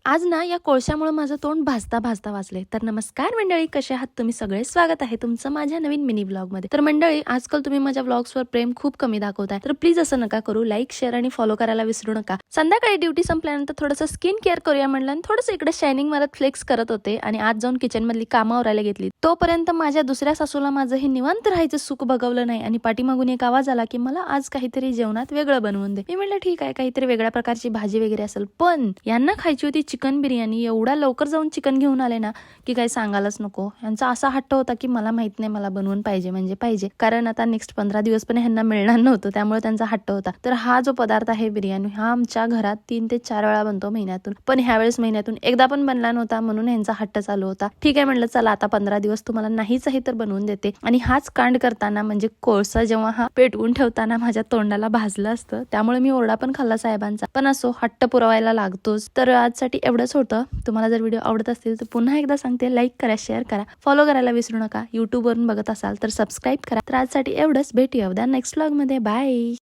आज ना या कोळशामुळे माझं तोंड भाजता भाजता वाचले. तर नमस्कार मंडळी, कसे आहात तुम्ही सगळे? स्वागत आहे तुमचं माझ्या नवीन मिनी ब्लॉग मध्ये. तर मंडळी, आजकाल तुम्ही माझ्या ब्लॉग्सवर प्रेम खूप कमी दाखवताय, तर प्लीज असं नका करू. लाईक, शेअर आणि फॉलो करायला विसरू नका. संध्याकाळी ड्युटी संपल्यानंतर थोडंसं स्किन केअर करूया म्हणलं आणि थोडंसं इकडे शायनिंग मारत फ्लेक्स करत होते आणि आज जाऊन किचन मधली कामं आवरायला घेतली. तोपर्यंत माझ्या दुसऱ्या सासूला माझं हे निवांत राहायचं सुख बघवलं नाही आणि पाठीमागून एक आवाज आला की मला आज काहीतरी जेवणात वेगळं बनवून दे. मी म्हटलं ठीक आहे, काहीतरी वेगळ्या प्रकारची भाजी वगैरे असेल, पण यांना खायची होती चिकन बिर्याणी. एवढा लवकर जाऊन चिकन घेऊन आले ना की काही सांगायलाच नको. यांचा असा हट्ट होता की मला माहित नाही, मला बनवून पाहिजे म्हणजे पाहिजे, कारण आता नेक्स्ट 15 दिवस पण ह्यांना मिळणार नव्हतं, त्यामुळे त्यांचा हट्ट होता. तर हा जो पदार्थ आहे बिर्याणी, हा आमच्या घरात 3 ते 4 वेळा बनतो महिन्यातून, पण ह्यावेळेस महिन्यातून एकदा पण बनला नव्हता, म्हणून यांचा हट्ट चालू होता. ठीक आहे म्हणलं, चला आता 15 दिवस तुम्हाला नाहीच आहे तर बनवून देते. आणि हाच कांड करताना म्हणजे कोळसा जेव्हा हा पेटवून ठेवताना माझ्या तोंडाला भाजलं असतं, त्यामुळे मी ओरडा पण खाल्ला साहेबांचा. पण असो, हट्ट पुरवायला लागतोच. तर आजसाठी एवढंच होतं. तुम्हाला जर व्हिडिओ आवडत असतील तर पुन्हा एकदा सांगते, लाईक करा, शेअर करा, फॉलो करायला विसरू नका. युट्यूब वरून बघत असाल तर सबस्क्राईब करा. तर आजसाठी एवढंच. भेटूया उद्या नेक्स्ट व्लॉग मध्ये. बाय.